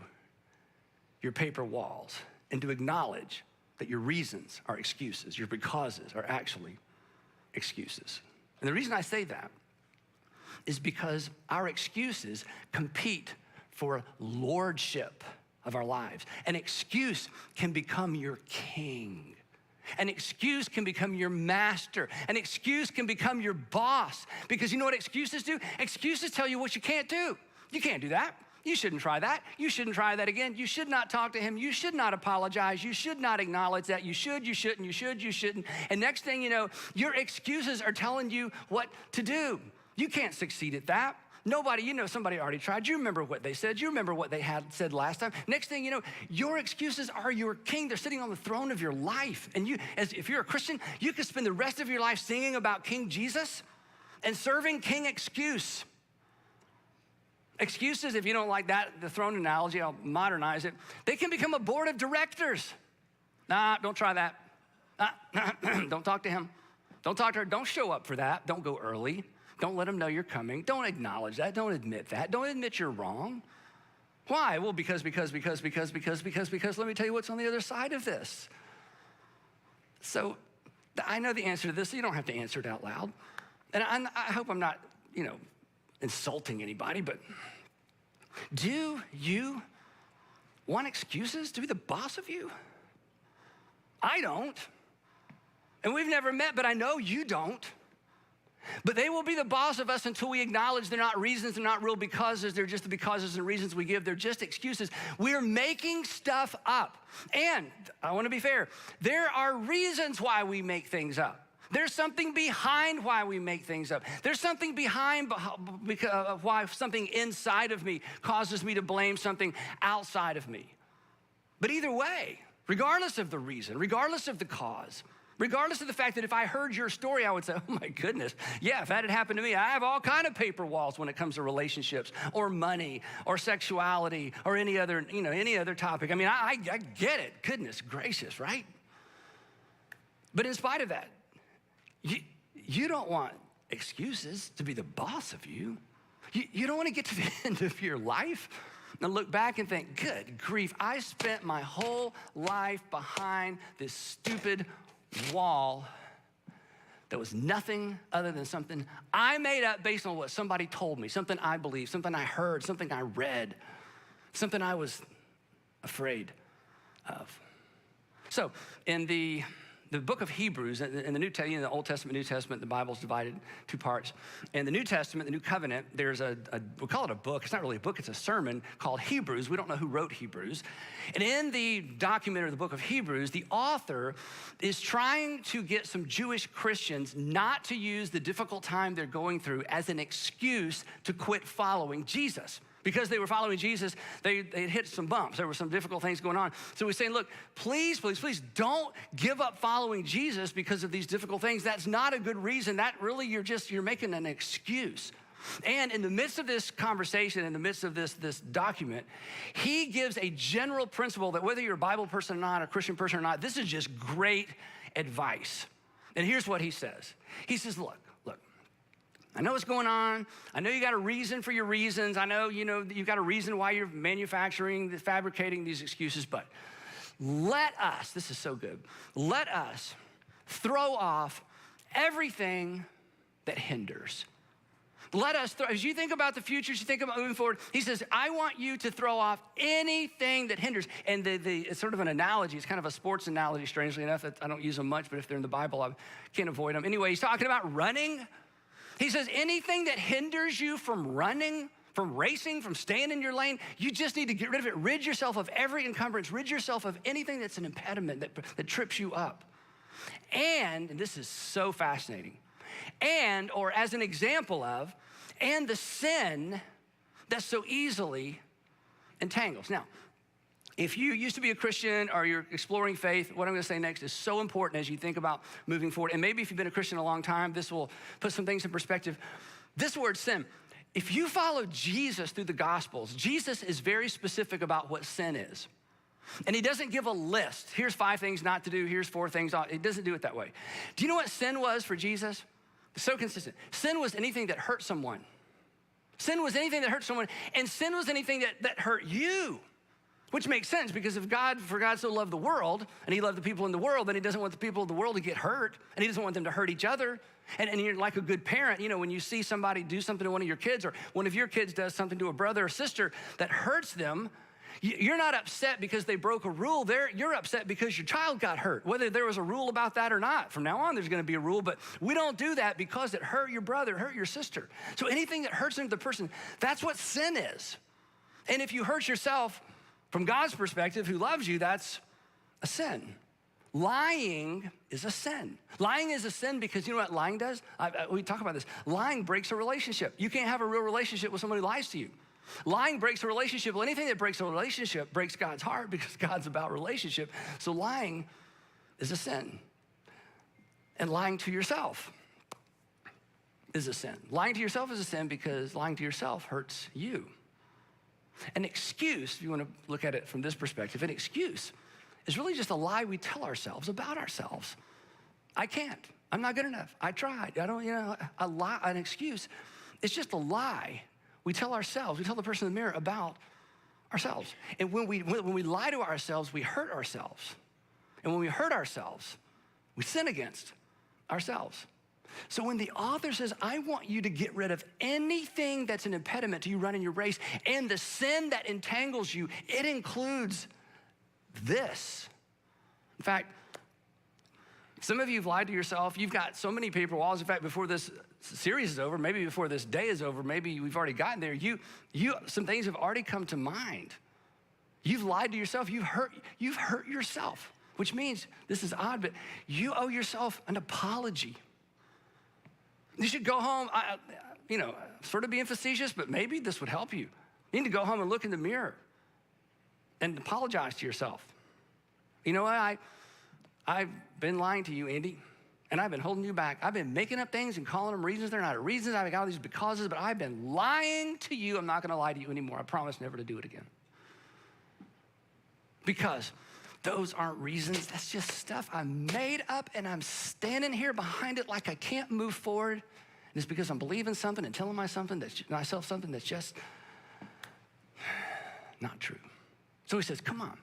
Speaker 4: your paper walls and to acknowledge that your reasons are excuses, your becauses are actually excuses. And the reason I say that is because our excuses compete for lordship of our lives. An excuse can become your king. An excuse can become your master. An excuse can become your boss. Because you know what excuses do? Excuses tell you what you can't do. You can't do that. You shouldn't try that. You shouldn't try that again. You should not talk to him. You should not apologize. You should not acknowledge that. You should, you shouldn't, you should, you shouldn't. And next thing you know, your excuses are telling you what to do. You can't succeed at that. Nobody, you know, somebody already tried. You remember what they said. You remember what they had said last time. Next thing you know, your excuses are your king. They're sitting on the throne of your life. And you, if you're a Christian, you could spend the rest of your life singing about King Jesus and serving King Excuse. Excuses, if you don't like that, the throne analogy, I'll modernize it. They can become a board of directors. Nah, don't try that. Don't talk to him. Don't talk to her. Don't show up for that. Don't go early. Don't let them know you're coming. Don't acknowledge that. Don't admit that. Don't admit you're wrong. Why? Well, because let me tell you what's on the other side of this. So I know the answer to this, so you don't have to answer it out loud. And I hope I'm not, insulting anybody, but do you want excuses to be the boss of you? I don't. And we've never met, but I know you don't. But they will be the boss of us until we acknowledge they're not reasons, they're not real becauses, they're just the becauses and reasons we give. They're just excuses. We're making stuff up. And I want to be fair, there are reasons why we make things up. There's something behind why we make things up. There's something behind why something inside of me causes me to blame something outside of me. But either way, regardless of the reason, regardless of the cause, regardless of the fact that if I heard your story, I would say, oh my goodness, yeah, if that had happened to me, I have all kind of paper walls when it comes to relationships or money or sexuality or any other topic. I mean, I get it. Goodness gracious, right? But in spite of that, you don't want excuses to be the boss of you. You don't want to get to the end of your life and look back and think, good grief, I spent my whole life behind this stupid wall that was nothing other than something I made up based on what somebody told me, something I believed, something I heard, something I read, something I was afraid of. So in the book of Hebrews, in the Old Testament, New Testament, the Bible's divided two parts. In the New Testament, the New Covenant, there's we call it a book. It's not really a book, it's a sermon called Hebrews. We don't know who wrote Hebrews. And in the document of the book of Hebrews, the author is trying to get some Jewish Christians not to use the difficult time they're going through as an excuse to quit following Jesus. Because they were following Jesus, they hit some bumps. There were some difficult things going on. So he's saying, look, please don't give up following Jesus because of these difficult things. That's not a good reason. That really, you're making an excuse. And in the midst of this conversation, in the midst of this document, he gives a general principle that whether you're a Bible person or not, a Christian person or not, this is just great advice. And here's what he says. He says, look, I know what's going on. I know you got a reason for your reasons. I know, you've got a reason why you're fabricating these excuses, but let us, this is so good, let us throw off everything that hinders. Let us, as you think about the future, as you think about moving forward, he says, I want you to throw off anything that hinders. And it's sort of an analogy. It's kind of a sports analogy, strangely enough. I don't use them much, but if they're in the Bible, I can't avoid them. Anyway, he's talking about running. He says, anything that hinders you from running, from racing, from staying in your lane, you just need to get rid of it. Rid yourself of every encumbrance. Rid yourself of anything that's an impediment that trips you up. And this is so fascinating, or as an example of, and the sin that so easily entangles. Now, If you used to be a Christian or you're exploring faith, what I'm gonna say next is so important as you think about moving forward. And maybe if you've been a Christian a long time, this will put some things in perspective. This word sin, if you follow Jesus through the Gospels, Jesus is very specific about what sin is. And he doesn't give a list. Here's 5 things not to do, here's 4 things. He doesn't do it that way. Do you know what sin was for Jesus? It's so consistent. Sin was anything that hurt someone. Sin was anything that hurt someone, and sin was anything that hurt you. Which makes sense, because if God so loved the world, and he loved the people in the world, then he doesn't want the people of the world to get hurt, and he doesn't want them to hurt each other. And you're like a good parent, you know, when you see somebody do something to one of your kids, or one of your kids does something to a brother or sister that hurts them, you're not upset because they broke a rule. You're upset because your child got hurt, whether there was a rule about that or not. From now on, there's gonna be a rule, but we don't do that because it hurt your brother, hurt your sister. So anything that hurts another person, that's what sin is. And if you hurt yourself, from God's perspective, who loves you, that's a sin. Lying is a sin. Lying is a sin because you know what lying does? We talk about this. Lying breaks a relationship. You can't have a real relationship with somebody who lies to you. Lying breaks a relationship. Well, anything that breaks a relationship breaks God's heart because God's about relationship. So lying is a sin. And lying to yourself is a sin. Lying to yourself is a sin because lying to yourself hurts you. An excuse, if you want to look at it from this perspective, an excuse is really just a lie we tell ourselves about ourselves. I can't. I'm not good enough. I tried. I don't, you know, a lie, an excuse. It's just a lie we tell ourselves. We tell the person in the mirror about ourselves. And when we lie to ourselves, we hurt ourselves. And when we hurt ourselves, we sin against ourselves. So when the author says, I want you to get rid of anything that's an impediment to you running your race, and the sin that entangles you, it includes this. In fact, some of you have lied to yourself. You've got so many paper walls. In fact, before this series is over, maybe before this day is over, maybe we've already gotten there, some things have already come to mind. You've lied to yourself. You've hurt yourself, which means, this is odd, but you owe yourself an apology. You should go home, sort of being facetious, but maybe this would help you. You need to go home and look in the mirror and apologize to yourself. You know what, I've been lying to you, Andy, and I've been holding you back. I've been making up things and calling them reasons. They're not reasons. I've got all these becauses, but I've been lying to you. I'm not gonna lie to you anymore. I promise never to do it again. Because those aren't reasons. That's just stuff I made up, and I'm standing here behind it like I can't move forward. And it's because I'm believing something and telling myself something that's just not true. So he says, come on.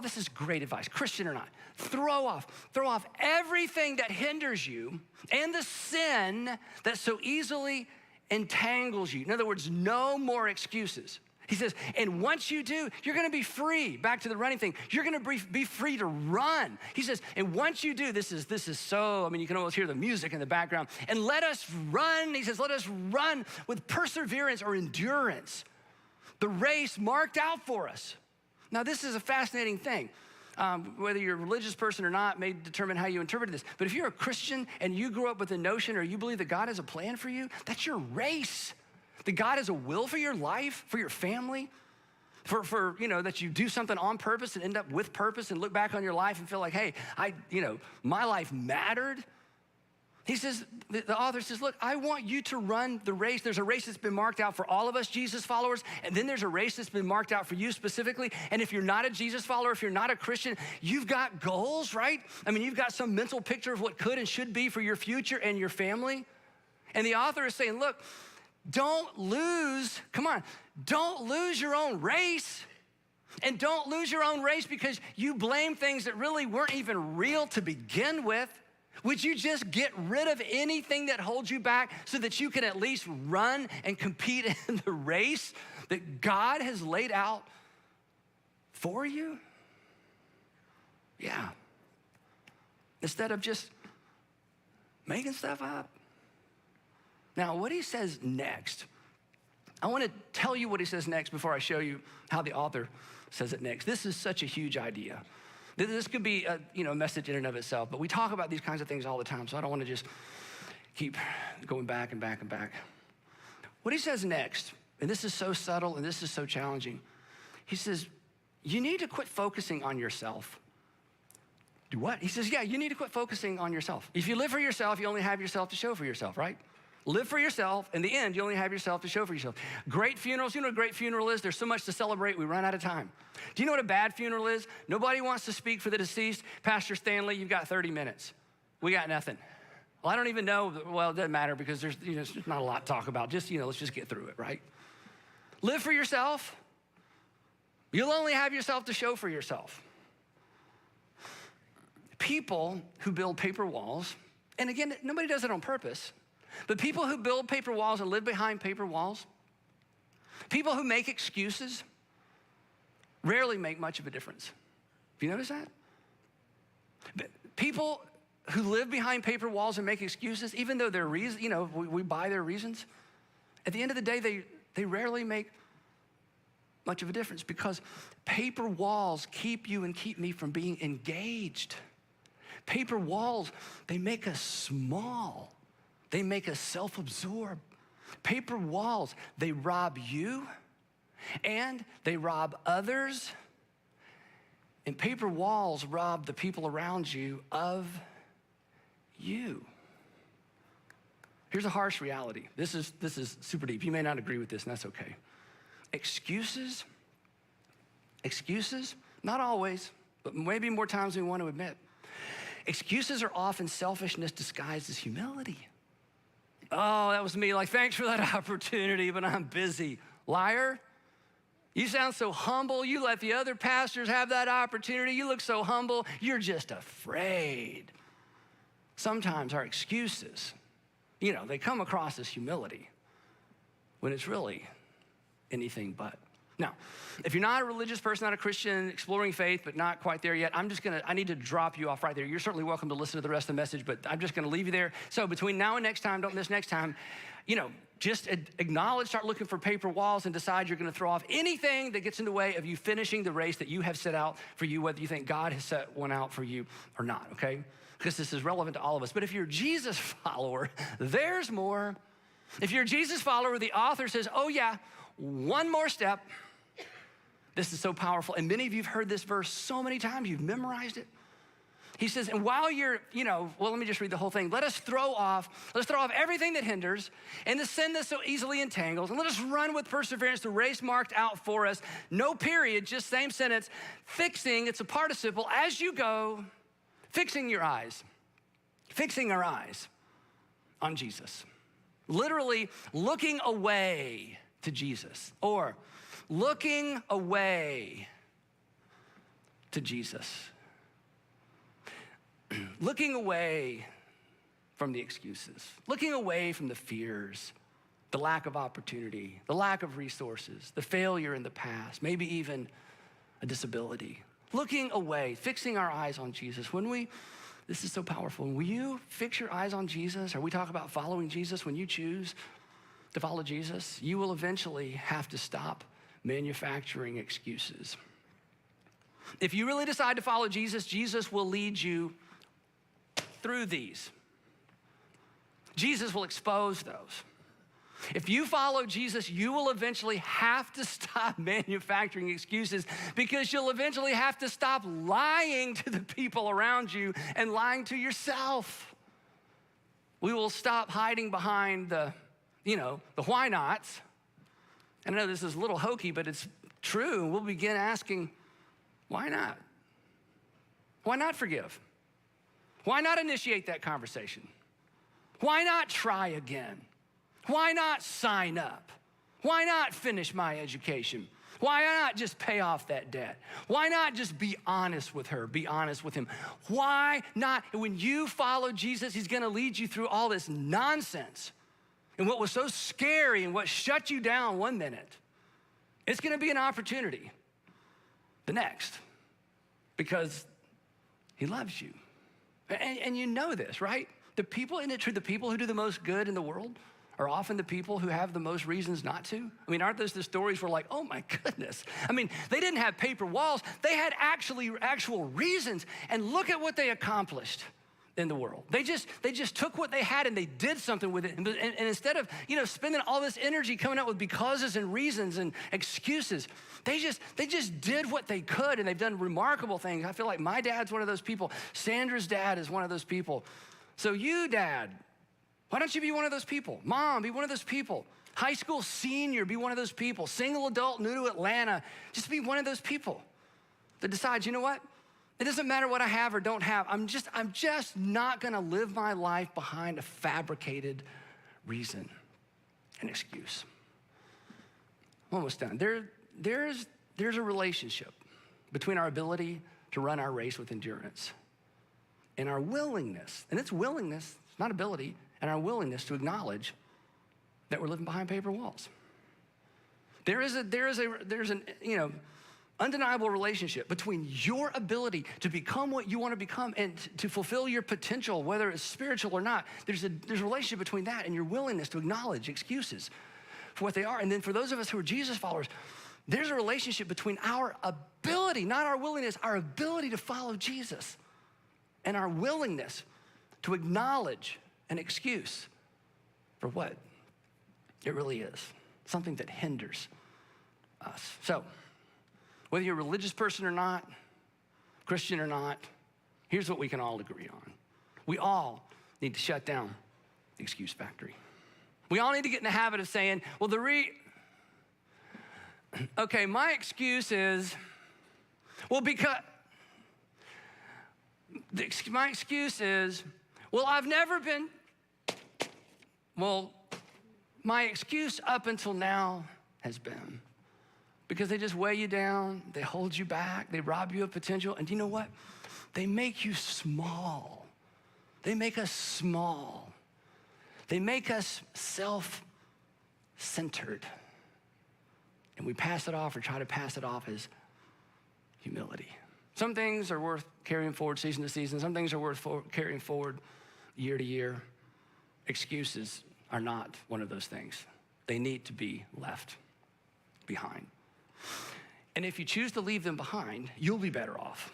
Speaker 4: This is great advice, Christian or not. Throw off everything that hinders you and the sin that so easily entangles you. In other words, no more excuses. He says, and once you do, you're gonna be free. Back to the running thing. You're gonna be free to run. He says, and once you do, this is so, you can almost hear the music in the background. And let us run, he says, let us run with perseverance or endurance, the race marked out for us. Now, this is a fascinating thing. Whether you're a religious person or not may determine how you interpret this. But if you're a Christian and you grew up with the notion or you believe that God has a plan for you, that's your race. That God has a will for your life, for your family, for that you do something on purpose and end up with purpose and look back on your life and feel like, hey, my life mattered. He says, the author says, look, I want you to run the race. There's a race that's been marked out for all of us Jesus followers, and then there's a race that's been marked out for you specifically. And if you're not a Jesus follower, if you're not a Christian, you've got goals, right? You've got some mental picture of what could and should be for your future and your family. And the author is saying, look, don't lose your own race. And don't lose your own race because you blame things that really weren't even real to begin with. Would you just get rid of anything that holds you back so that you can at least run and compete in the race that God has laid out for you? Yeah. Instead of just making stuff up. Now, what he says next, I want to tell you what he says next before I show you how the author says it next. This is such a huge idea. This could be a message in and of itself, but we talk about these kinds of things all the time, so I don't want to just keep going back and back and back. What he says next, and this is so subtle and this is so challenging, He says, you need to quit focusing on yourself. Do what? He says, yeah, you need to quit focusing on yourself. If you live for yourself, you only have yourself to show for yourself, right? Live for yourself. In the end, you only have yourself to show for yourself. Great funerals, you know what a great funeral is? There's so much to celebrate, we run out of time. Do you know what a bad funeral is? Nobody wants to speak for the deceased. Pastor Stanley, you've got 30 minutes. We got nothing. Well, I don't even know. Well, it doesn't matter because there's not a lot to talk about. Just, let's just get through it, right? Live for yourself. You'll only have yourself to show for yourself. People who build paper walls, and again, nobody does it on purpose, but people who build paper walls and live behind paper walls, people who make excuses, rarely make much of a difference. Have you noticed that? People who live behind paper walls and make excuses, even though their reason, we buy their reasons, at the end of the day, they rarely make much of a difference because paper walls keep you and keep me from being engaged. Paper walls, they make us small. They make us self-absorbed. Paper walls, they rob you and they rob others. And paper walls rob the people around you of you. Here's a harsh reality. This is super deep. You may not agree with this, and that's okay. Excuses, not always, but maybe more times than we want to admit. Excuses are often selfishness disguised as humility. Oh, that was me. Like, thanks for that opportunity, but I'm busy. Liar. You sound so humble. You let the other pastors have that opportunity. You look so humble. You're just afraid. Sometimes our excuses, they come across as humility when it's really anything but. Now, if you're not a religious person, not a Christian, exploring faith, but not quite there yet, I need to drop you off right there. You're certainly welcome to listen to the rest of the message, but I'm just gonna leave you there. So between now and next time, don't miss next time, just acknowledge, start looking for paper walls and decide you're gonna throw off anything that gets in the way of you finishing the race that you have set out for you, whether you think God has set one out for you or not, okay? Because this is relevant to all of us. But if you're a Jesus follower, there's more. If you're a Jesus follower, the author says, oh yeah, one more step. This is so powerful. And many of you have heard this verse so many times, you've memorized it. He says, and while you're, let me just read the whole thing. Let's throw off everything that hinders and the sin that so easily entangles, and let us run with perseverance the race marked out for us. No period, just same sentence. Fixing, it's a participle, as you go, fixing our eyes on Jesus. Literally looking away to Jesus, or looking away to Jesus. Looking away from the excuses, looking away from the fears, the lack of opportunity, the lack of resources, the failure in the past, maybe even a disability. Looking away, fixing our eyes on Jesus. This is so powerful. When you fix your eyes on Jesus, or we talk about following Jesus, when you choose to follow Jesus, you will eventually have to stop manufacturing excuses. If you really decide to follow Jesus, Jesus will lead you through these. Jesus will expose those. If you follow Jesus, you will eventually have to stop manufacturing excuses because you'll eventually have to stop lying to the people around you and lying to yourself. We will stop hiding behind the why nots. And I know this is a little hokey, but it's true. We'll begin asking, why not? Why not forgive? Why not initiate that conversation? Why not try again? Why not sign up? Why not finish my education? Why not just pay off that debt? Why not just be honest with her, be honest with him? Why not? When you follow Jesus, he's gonna lead you through all this nonsense. And what was so scary and what shut you down one minute, it's gonna be an opportunity the next, because he loves you. And you know this, right? The people, isn't it true, the people who do the most good in the world are often the people who have the most reasons not to? I mean, aren't those the stories where like, oh my goodness. I mean, they didn't have paper walls, they had actual reasons. And look at what they accomplished. in the world. They just took what they had and they did something with it. And instead of, spending all this energy coming up with becauses and reasons and excuses, they just did what they could, and they've done remarkable things. I feel like my dad's one of those people. Sandra's dad is one of those people. So you, Dad, why don't you be one of those people? Mom, be one of those people. High school senior, be one of those people. Single adult, new to Atlanta, just be one of those people that decides, you know what? It doesn't matter what I have or don't have. I'm just not gonna live my life behind a fabricated reason and excuse. I'm almost done. There's a relationship between our ability to run our race with endurance and our willingness, and it's willingness, it's not ability, and our willingness to acknowledge that we're living behind paper walls. There's an undeniable relationship between your ability to become what you want to become and to fulfill your potential, whether it's spiritual or not. There's a relationship between that and your willingness to acknowledge excuses for what they are. And then for those of us who are Jesus followers, there's a relationship between our ability, not our willingness, our ability to follow Jesus, and our willingness to acknowledge an excuse for what it really is, something that hinders us. So, whether you're a religious person or not, Christian or not, here's what we can all agree on. We all need to shut down the excuse factory. We all need to get in the habit of saying, well, okay, my excuse is, well, because, my excuse is, well, I've never been, well, my excuse up until now has been, because they just weigh you down, they hold you back, they rob you of potential, and you know what? They make you small. They make us small. They make us self-centered. And we pass it off or try to pass it off as humility. Some things are worth carrying forward season to season. Some things are worth carrying forward year to year. Excuses are not one of those things. They need to be left behind. And if you choose to leave them behind, you'll be better off.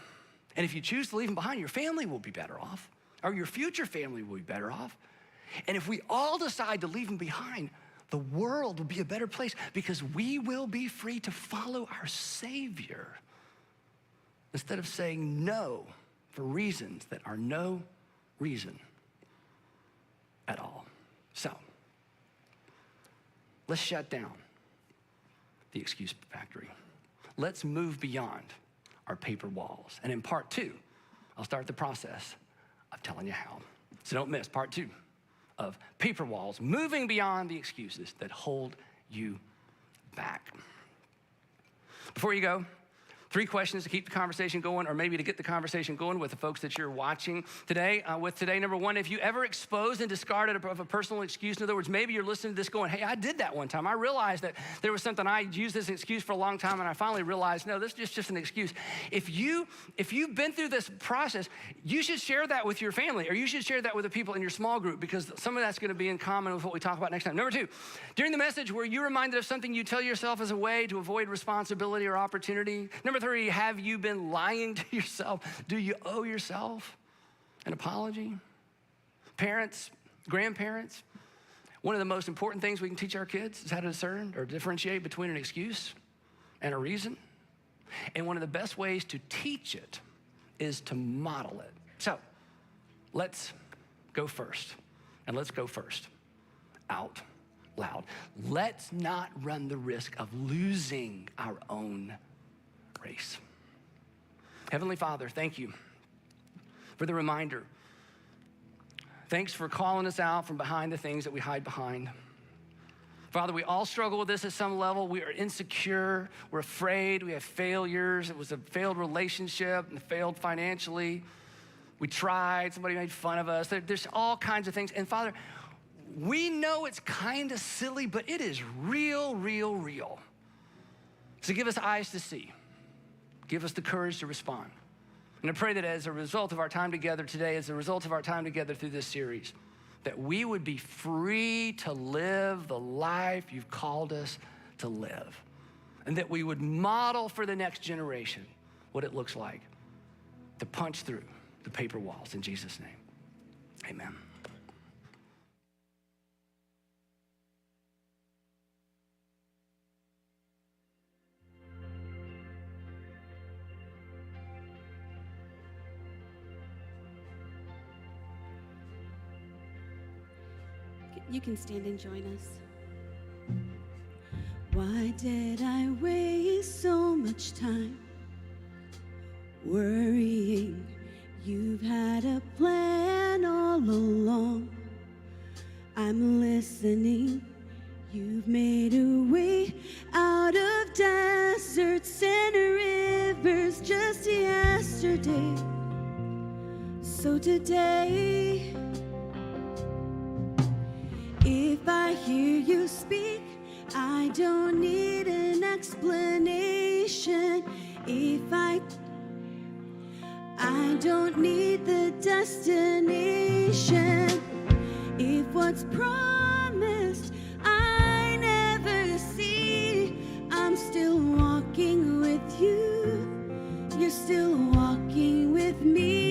Speaker 4: And if you choose to leave them behind, your family will be better off, or your future family will be better off. And if we all decide to leave them behind, the world will be a better place because we will be free to follow our Savior instead of saying no for reasons that are no reason at all. So, let's shut down the excuse factory. Let's move beyond our paper walls. And in part 2, I'll start the process of telling you how. So don't miss part 2 of paper walls, moving beyond the excuses that hold you back. Before you go, 3 questions to keep the conversation going, or maybe to get the conversation going with the folks that you're watching today. Number 1, if you ever exposed and discarded a personal excuse, in other words, maybe you're listening to this going, hey, I did that one time. I realized that there was something, I used this excuse for a long time, and I finally realized, no, this is just an excuse. If you've been through this process, you should share that with your family, or you should share that with the people in your small group, because some of that's gonna be in common with what we talk about next time. Number 2, during the message, were you reminded of something you tell yourself as a way to avoid responsibility or opportunity? Number 3, have you been lying to yourself? Do you owe yourself an apology? Parents, grandparents, one of the most important things we can teach our kids is how to discern or differentiate between an excuse and a reason. And one of the best ways to teach it is to model it. So let's go first, and let's go first out loud. Let's not run the risk of losing our own race. Heavenly Father, thank you for the reminder. Thanks for calling us out from behind the things that we hide behind. Father, we all struggle with this at some level. We are insecure, we're afraid, we have failures. It was a failed relationship and failed financially. We tried, somebody made fun of us. There's all kinds of things. And Father, we know it's kind of silly, but it is real, real, real. So give us eyes to see. Give us the courage to respond. And I pray that as a result of our time together today, as a result of our time together through this series, that we would be free to live the life you've called us to live. And that we would model for the next generation what it looks like to punch through the paper walls. In Jesus' name, Amen.
Speaker 2: You can stand and join us. Why did I waste so much time worrying? You've had a plan all along. I'm listening. You've made a way out of deserts and rivers just yesterday. So today, if I hear you speak, I don't need an explanation. If I don't need the destination. If what's promised I never see, I'm still walking with you. You're still walking with me.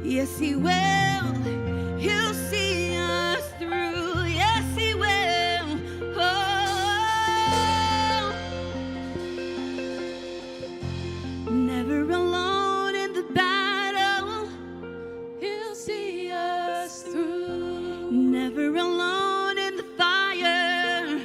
Speaker 2: Yes, he will. He'll see us through. Yes, he will. Oh, never alone in the battle.
Speaker 1: He'll see us through.
Speaker 2: Never alone in the fire.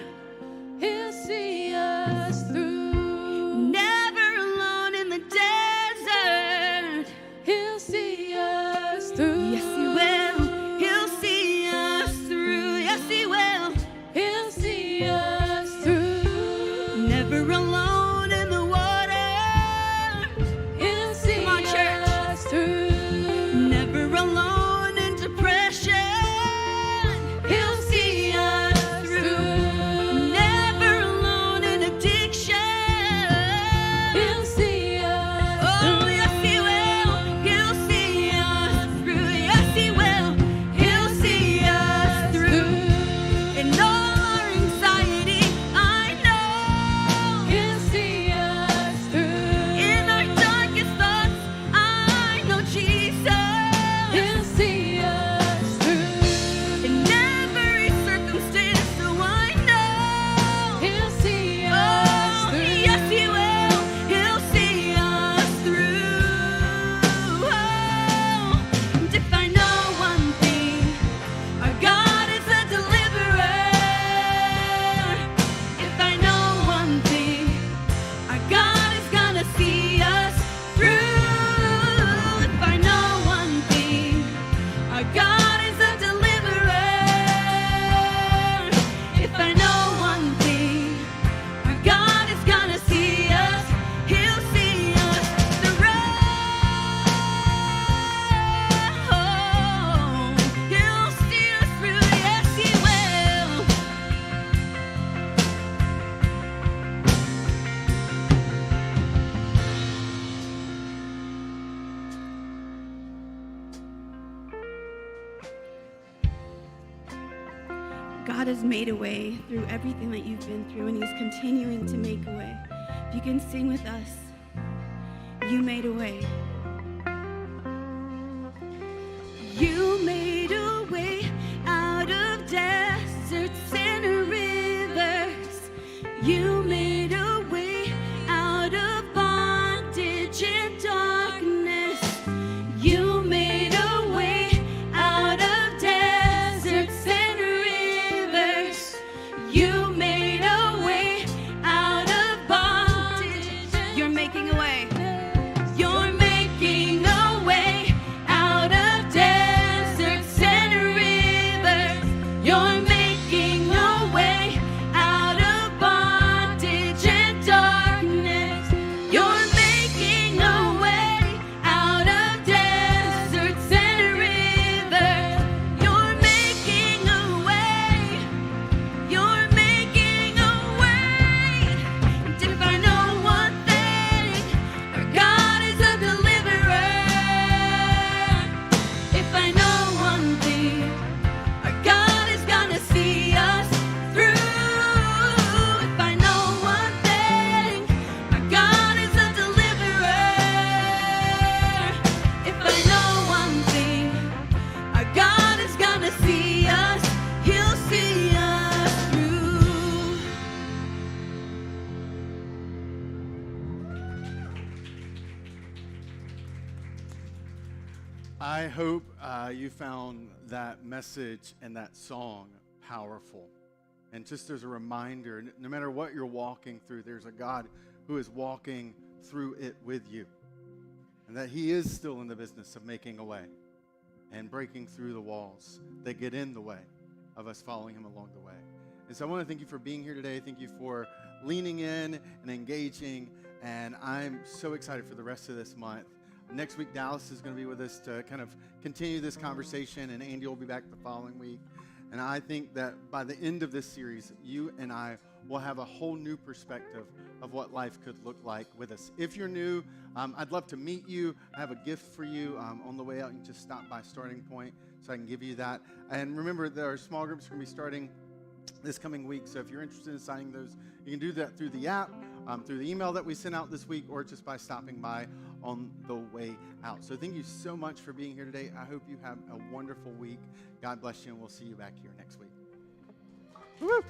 Speaker 1: He'll see us through.
Speaker 2: Never alone in the desert.
Speaker 1: He'll see us through.
Speaker 2: Yes, he will. He'll see us through. Yes, he will.
Speaker 1: He'll see us through.
Speaker 2: Never alone in the water.
Speaker 1: He'll see
Speaker 2: Come on, church.
Speaker 1: us through.
Speaker 2: Never alone in depression.
Speaker 1: He'll
Speaker 2: God has made a way through everything that you've been through, and He's continuing to make a way. If you can sing with us, you made a way. You made a way out of deserts and rivers. You made a way out of bondage and darkness. You made a way out of deserts and rivers. You made a way out of bondage. You're making a way. You're making a way out of deserts and rivers. You're making a way out of bondage and darkness. You're making a way out of deserts and rivers. You're making a way. You're making a way. And if I know one thing, our God is a deliverer. If I know one thing, our God is gonna see us through. If I know one thing, our God is a deliverer. If I know one thing, our God is gonna see us. He'll see us through.
Speaker 3: I hope you found that message and that song powerful. And just as a reminder, no matter what you're walking through, there's a God who is walking through it with you. And that He is still in the business of making a way and breaking through the walls that get in the way of us following Him along the way. And so I want to thank you for being here today. Thank you for leaning in and engaging. And I'm so excited for the rest of this month. Next week, Dallas is going to be with us to kind of continue this conversation, and Andy will be back the following week. And I think that by the end of this series, you and I will have a whole new perspective of what life could look like with us. If you're new, I'd love to meet you. I have a gift for you on the way out. You can just stop by Starting Point so I can give you that. And remember, there are small groups going to be starting this coming week. So if you're interested in signing those, you can do that through the app, through the email that we sent out this week, or just by stopping by on the way out. So thank you so much for being here today. I hope you have a wonderful week. God bless you, and we'll see you back here next week. Woo!